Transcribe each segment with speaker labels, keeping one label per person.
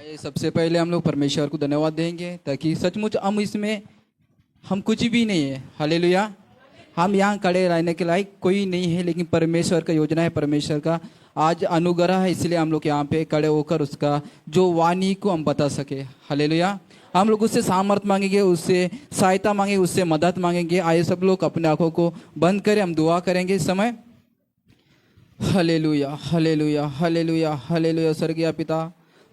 Speaker 1: आइए सबसे पहले हम लोग परमेश्वर को धन्यवाद देंगे ताकि सचमुच हम इसमें हम कुछ भी नहीं है। हालेलुया। हम यहाँ खड़े रहने के लायक कोई नहीं है, लेकिन परमेश्वर का योजना है, परमेश्वर का आज अनुग्रह है, इसलिए हम लोग यहाँ पे खड़े होकर उसका जो वाणी को हम बता सके। हालेलुया। हम लोग उससे सामर्थ मांगेंगे, उससे सहायता मांगेंगे, उससे मदद मांगेंगे। आइए सब लोग अपने आंखों को बंद करें, हम दुआ करेंगे इस समय। Hallelujah hallelujah hallelujah hallelujah. स्वर्गीय पिता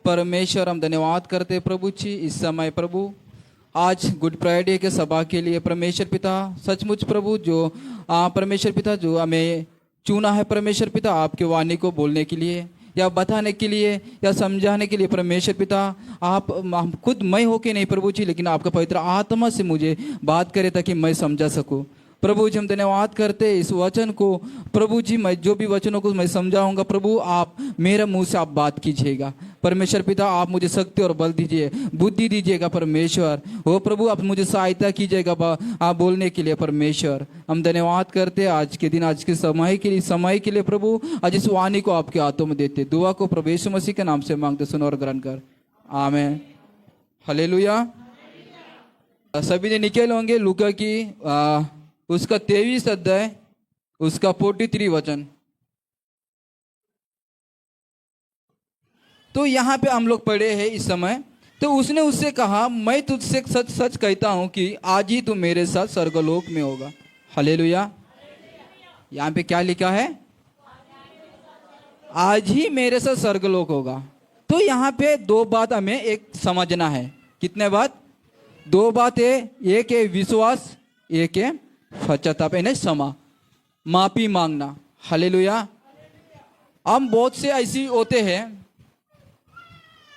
Speaker 1: परमेश्वर, हम धन्यवाद करते प्रभु जी इस समय प्रभु आज गुड फ्राइडे के सभा के लिए परमेश्वर पिता। सचमुच प्रभु जो परमेश्वर पिता जो हमें चुना है परमेश्वर पिता आपके वाणी को बोलने के लिए या बताने के लिए या समझाने के लिए परमेश्वर पिता, आप हम खुद मैं होके नहीं प्रभु जी, लेकिन आपका पवित्र आत्मा से मुझे बात करे ताकि मैं समझा सकूं। प्रभु जी हम धन्यवाद करते इस वचन को प्रभु जी, मैं जो भी वचनों को मैं समझाऊंगा प्रभु आप मेरे मुंह से आप बात कीजिएगा परमेश्वर पिता। आप मुझे शक्ति और बल दीजिए, बुद्धि दीजिएगा परमेश्वर। हो प्रभु आप मुझे सहायता कीजिएगा आप बोलने के लिए परमेश्वर। हम धन्यवाद करते आज के दिन, आज के समय के लिए प्रभु। आज इस वाणी को आपके हाथों में देते, दुआ को प्रभु यीशु मसीह के नाम से मांगते, सुनो और ग्रहण कर, आमीन। हालेलुया। सभी ने निकल होंगे लूका की उसका 23 अध्याय उसका 43 वचन। तो यहाँ पे हम लोग पढ़े हैं इस समय। तो उसने उससे कहा, मैं तुझसे सच सच कहता हूं कि आज ही तू मेरे साथ स्वर्गलोक में होगा। हालेलुया। यहाँ पे क्या लिखा है? आज ही मेरे साथ स्वर्गलोक होगा। तो यहाँ पे दो बात हमें एक समझना है। कितने बात? दो बात है। एक है विश्वास, एक है पश्चाताप, यानी क्षमा, माफी मांगना। हालेलुया। हम बहुत से ऐसी होते हैं,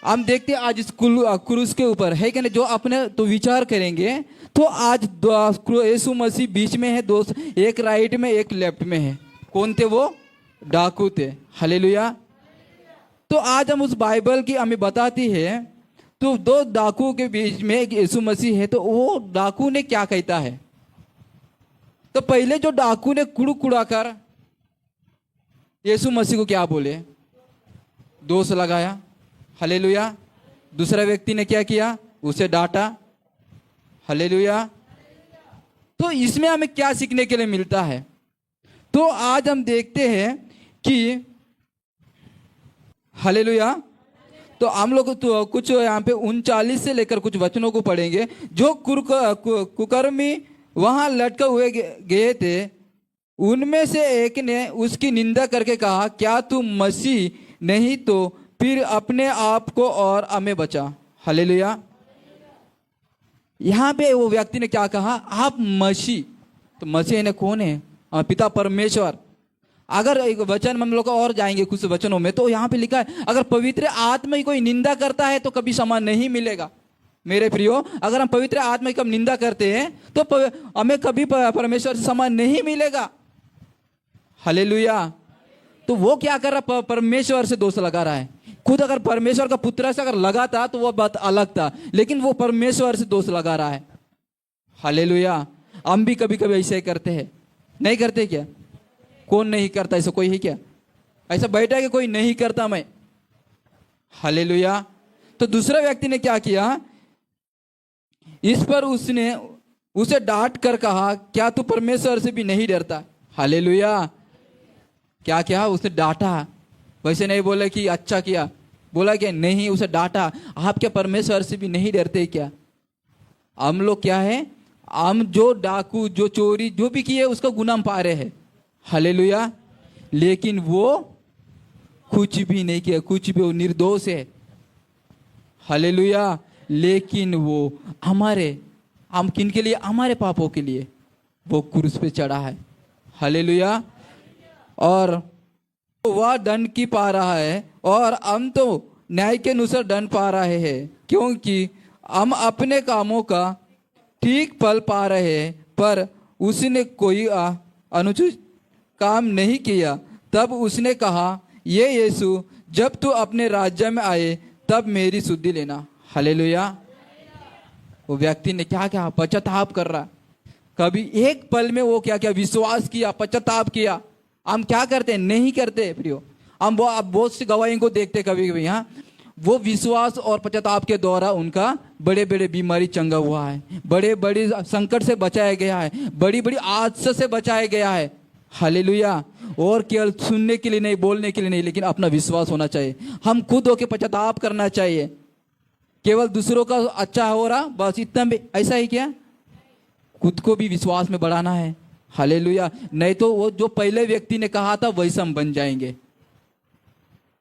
Speaker 1: हम देखते हैं आज क्रूस के ऊपर है कि नहीं, जो अपने तो विचार करेंगे तो आज यीशु मसीह बीच में है, दो एक राइट में एक लेफ्ट में है। कौन थे वो? डाकू थे। हालेलुया। तो आज हम उस बाइबल की हमें बताती है, तो दो डाकू के बीच में एक यीशु मसीह है। तो वो डाकू ने क्या कहता है? तो पहले जो डाकू ने कुड़ा कर यीशु मसीह को क्या बोले? दोष लगाया। हालेलुया। दूसरा व्यक्ति ने क्या किया? उसे डांटा। हालेलुया। तो इसमें हमें क्या सीखने के लिए मिलता है? तो आज हम देखते हैं कि हालेलुया। तो हम लोग तो कुछ यहाँ पे 39 से लेकर कुछ वचनों को पढ़ेंगे। जो कुकर्मी वहां लटके हुए गए थे, उनमें से एक ने उसकी निंदा करके कहा, क्या तू मसीह नहीं तो फिर अपने आप को और हमें बचा। हालेलुया। यहां पे वो व्यक्ति ने क्या कहा? आप मसीह। तो मसीह ने कौन है? पिता परमेश्वर। अगर एक वचन हम लोग और जाएंगे कुछ वचनों में, तो यहाँ पे लिखा है, अगर पवित्र आत्मा की कोई निंदा करता है तो कभी क्षमा नहीं मिलेगा। मेरे प्रियो, अगर हम पवित्र आत्मा की निंदा करते हैं तो हमें कभी परमेश्वर से क्षमा नहीं मिलेगा। हालेलुया। तो वो क्या कर रहा? परमेश्वर से दोष लगा रहा है। खुद अगर परमेश्वर का पुत्र से अगर लगाता तो वो बात अलग था, लेकिन वो परमेश्वर से दोष लगा रहा है। हालेलुया। हम भी कभी कभी ऐसे करते हैं, नहीं करते क्या? कौन नहीं करता? ऐसा कोई है क्या? ऐसा बैठा है कि कोई नहीं करता मैं? हालेलुया। तो दूसरा व्यक्ति ने क्या किया? इस पर उसने उसे डांट कर कहा, क्या तू परमेश्वर से भी नहीं डरता? हालेलुया। क्या क्या? उसने डांटा। वैसे नहीं बोला कि अच्छा किया, बोला क्या? नहीं, उसे डांटा। आप क्या परमेश्वर से भी नहीं डरते क्या? हम लोग क्या है, हम जो डाकू, जो चोरी, जो भी किए उसका गुनाह पा रहे हैं। हालेलुया। लेकिन वो कुछ भी नहीं किया, कुछ भी, वो निर्दोष है। हालेलुया। लेकिन वो हम किन के लिए? हमारे पापों के लिए वो क्रूस पे चढ़ा है। हालेलुया। और वह दंड की पा रहा है और हम तो न्याय के अनुसार दंड पा रहे हैं, क्योंकि हम अपने कामों का ठीक फल पा रहे हैं, पर उसने कोई अनुचित काम नहीं किया। तब उसने कहा, ये यीशु, जब तू अपने राज्य में आए तब मेरी सुधि लेना। हालेलुया। वो व्यक्ति ने क्या क्या? पश्चाताप कर रहा। कभी एक पल में वो क्या क्या? विश्वास किया, पश्चाताप किया। हम क्या करते हैं? नहीं करते प्रियो। हम बहुत सी गवाहियों को देखते कभी कभी। यहाँ वो विश्वास और पश्चाताप के द्वारा उनका बड़े बड़े बीमारी चंगा हुआ है, बड़े बड़े संकट से बचाया गया है, बड़ी बड़ी आदत से बचाया गया है। हालेलुया। और केवल सुनने के लिए नहीं, बोलने के लिए नहीं, लेकिन अपना विश्वास होना चाहिए। हम खुद होके पश्चाताप करना चाहिए। केवल दूसरों का अच्छा हो रहा बस इतना भी ऐसा ही क्या, खुद को भी विश्वास में बढ़ाना है। हालेलुया। नहीं तो वो जो पहले व्यक्ति ने कहा था वैसा हम बन जाएंगे।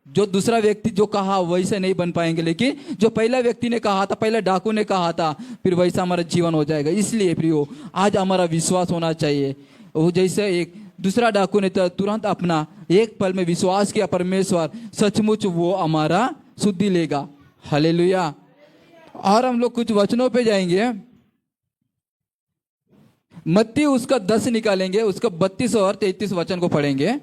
Speaker 1: जो दूसरा व्यक्ति जो कहा वैसे नहीं बन पाएंगे, लेकिन जो पहला व्यक्ति ने कहा था, पहले डाकू ने कहा था, फिर वैसा हमारा जीवन हो जाएगा। इसलिए प्रियो आज हमारा विश्वास होना चाहिए। वो जैसे एक दूसरा डाकू ने तुरंत अपना एक पल में विश्वास किया, परमेश्वर सचमुच वो हमारा शुद्धि लेगा। हालेलुया। और हम लोग कुछ वचनों पे जाएंगे। मत्ती उसका 10 निकालेंगे, उसका 32 और 33 वचन को पढ़ेंगे।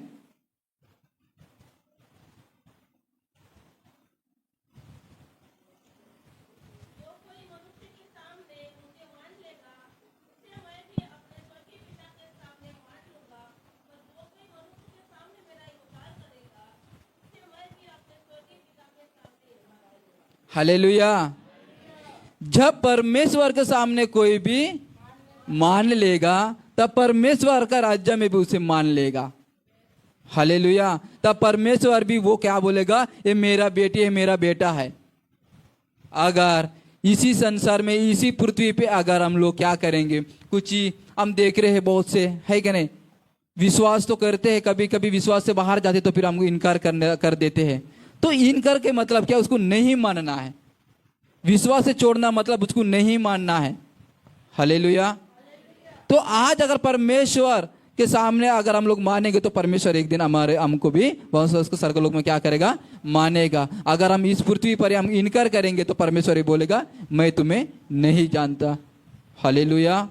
Speaker 1: हालेलुया। जब परमेश्वर के सामने कोई भी मान लेगा तब परमेश्वर का राज्य में भी उसे मान लेगा। हालेलुया। तब परमेश्वर भी वो क्या बोलेगा, ये मेरा बेटी है, मेरा बेटा है। अगर इसी संसार में, इसी पृथ्वी पे अगर हम लोग क्या करेंगे, कुछ ही हम देख रहे हैं बहुत से, है कि नहीं, विश्वास तो करते हैं, कभी कभी विश्वास से बाहर जाते तो फिर हमको इनकार कर देते हैं। तो इनकार के मतलब क्या, उसको नहीं मानना है। विश्वास से छोड़ना मतलब उसको नहीं मानना है। हालेलुया। तो आज अगर परमेश्वर के सामने अगर हम लोग मानेंगे तो परमेश्वर एक दिन हमको भी बहुत स्वर्गलोक में क्या करेगा, मानेगा। अगर हम इस पृथ्वी पर हम इनकार करेंगे तो परमेश्वर ही बोलेगा मैं तुम्हें नहीं जानता। हालेलुया।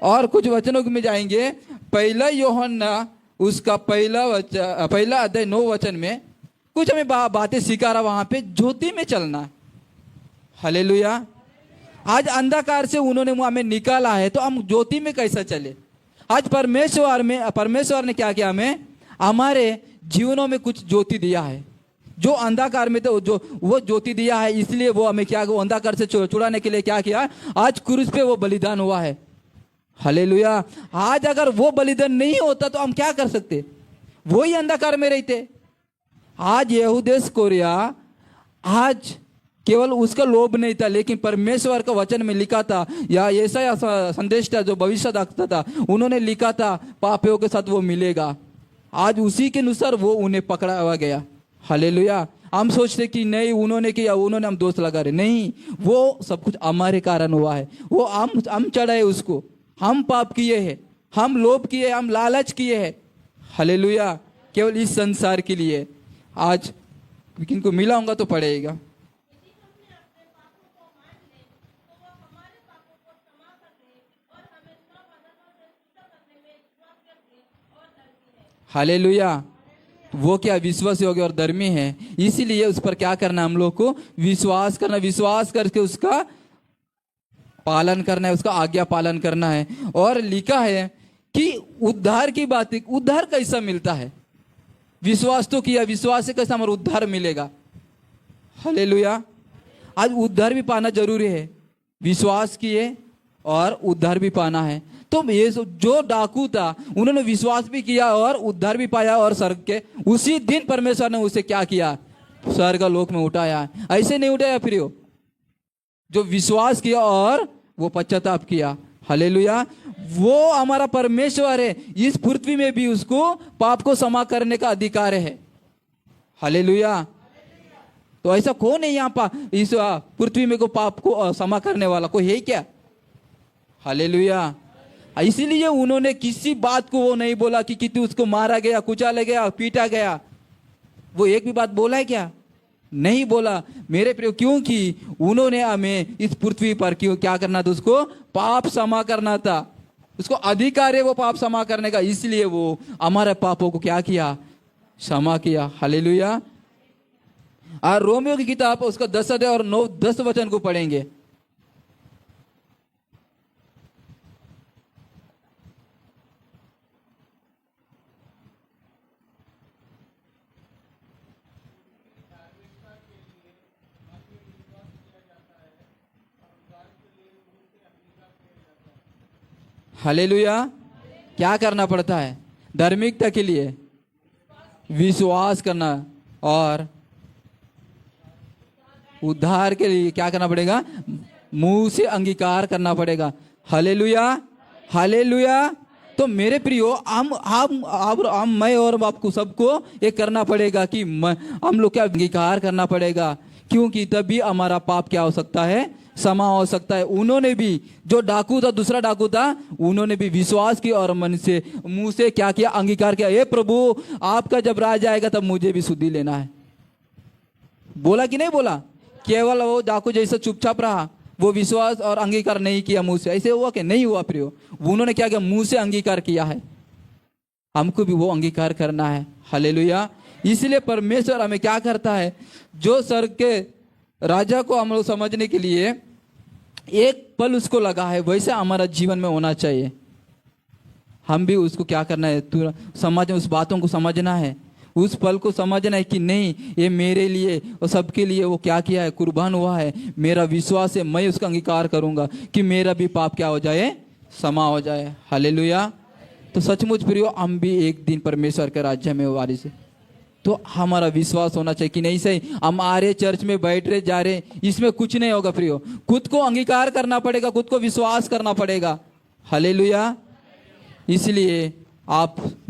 Speaker 1: और कुछ वचनों में जाएंगे। पहला यूहन्ना उसका पहला अध्याय 9 वचन में कुछ हमें बातें सिखा रहा, वहां पे ज्योति में चलना है। हालेलुया। आज अंधकार से उन्होंने हमें निकाला है, तो हम ज्योति में कैसा चले। आज परमेश्वर ने क्या किया, हमें हमारे जीवनों में कुछ ज्योति दिया है। जो अंधकार में थे वो ज्योति दिया है। इसलिए वो हमें क्या, वो अंधकार से छुड़ाने के लिए क्या किया, आज क्रूस पे वो बलिदान हुआ है। हालेलुया। आज अगर वो बलिदान नहीं होता तो हम क्या कर सकते, वो ही अंधकार में रहते। आज यहूदेश कोरिया आज केवल उसका लोभ नहीं था, लेकिन परमेश्वर का वचन में लिखा था, या ऐसा संदेश था जो भविष्य देखता था, उन्होंने लिखा था पापियों के साथ वो मिलेगा। आज उसी के अनुसार वो उन्हें पकड़ा हुआ गया। हालेलुया। हम सोचते कि नहीं उन्होंने किया, उन्होंने हम दोष लगा रहे, नहीं, वो सब कुछ हमारे कारण हुआ है। वो हम चढ़ाए उसको, हम पाप किए हैं, हम लोभ किए, हम लालच किए हैं। हालेलुया। केवल इस संसार के लिए आज किनको मिला होगा तो पड़ेगा। हालेलुया। वो क्या विश्वास योग्य और धर्मी है, इसीलिए उस पर क्या करना, हम लोग को विश्वास करना, विश्वास करके उसका पालन करना है, उसका आज्ञा पालन करना है। और लिखा है कि उद्धार की बात, उद्धार कैसा मिलता है, विश्वास तो किया, विश्वास से कैसा हमारा उद्धार मिलेगा। हालेलुया। आज उद्धार भी पाना जरूरी है, विश्वास किए और उद्धार भी पाना है। तो ये जो डाकू था उन्होंने विश्वास भी किया और उद्धार भी पाया, और स्वर्ग के उसी दिन परमेश्वर ने उसे क्या किया, स्वर्ग लोक में उठाया। ऐसे नहीं उठाया फिर जो विश्वास किया और वो पश्चाताप किया। हालेलुया। वो हमारा परमेश्वर है, इस पृथ्वी में भी उसको पाप को क्षमा करने का अधिकार है। हालेलुया। तो ऐसा कौन है यहाँ इस पृथ्वी में को पाप को क्षमा करने वाला कोई है क्या? हालेलुया। इसीलिए उन्होंने किसी बात को वो नहीं बोला कि कितनी उसको मारा गया, कुचाला गया, पीटा गया, वो एक भी बात बोला है क्या? नहीं बोला मेरे प्रिय, क्योंकि उन्होंने हमें इस पृथ्वी पर क्यों क्या करना था, उसको पाप क्षमा करना था, उसको अधिकार है वो पाप क्षमा करने का। इसलिए वो हमारे पापों को क्या किया, क्षमा किया। हालेलुया। और रोमियो की किताब उसका 10 अध्याय और 9-10 वचन को पढ़ेंगे। हालेलुया। क्या करना पड़ता है? धार्मिकता के लिए विश्वास करना, और उद्धार के लिए क्या करना पड़ेगा? मुंह से अंगीकार करना पड़ेगा। Hallelujah, hallelujah. तो मेरे प्रियो, हम मैं और आपको सबको ये करना पड़ेगा कि हम लोग क्या अंगीकार करना पड़ेगा, क्योंकि तभी हमारा पाप क्या हो सकता है? क्षमा हो सकता है। उन्होंने भी, जो डाकू था, दूसरा डाकू था, उन्होंने भी विश्वास किया और मन से, मुंह से क्या किया? अंगीकार किया, हे प्रभु, आपका जब राज आएगा तब मुझे भी शुद्धि लेना है। बोला कि नहीं बोला? केवल वो डाकू जैसा चुपचाप रहा, वो विश्वास और अंगीकार नहीं किया मुंह से। ऐसे हुआ कि नहीं हुआ प्रियो? उन्होंने क्या किया? मुंह से अंगीकार किया है। हमको भी वो अंगीकार करना है। हालेलुया। इसलिए परमेश्वर हमें क्या करता है? जो स्वर्ग के राजा को हम लोग समझने के लिए एक पल उसको लगा है, वैसे हमारा जीवन में होना चाहिए। हम भी उसको क्या करना है? समझ, उस बातों को समझना है, उस पल को समझना है कि नहीं, ये मेरे लिए और सबके लिए वो क्या किया है? कुर्बान हुआ है। मेरा विश्वास है, मैं उसका अंगीकार करूंगा कि मेरा भी पाप क्या हो जाए? क्षमा हो जाए। हालेलुया। तो सचमुच प्रियो, हम भी एक दिन परमेश्वर के राज्य में वारिस है। तो हमारा विश्वास होना चाहिए कि नहीं, सही हम आ रहे, चर्च में बैठ रहे, जा रहे, इसमें कुछ नहीं होगा प्रियो। खुद को अंगीकार करना पड़ेगा, खुद को विश्वास करना पड़ेगा। हालेलुया। इसलिए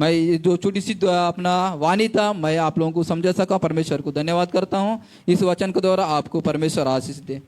Speaker 1: मैं जो छोटी सी अपना वाणी था, मैं आप लोगों को समझा सका। परमेश्वर को धन्यवाद करता हूँ। इस वचन के द्वारा आपको परमेश्वर आशीष दे।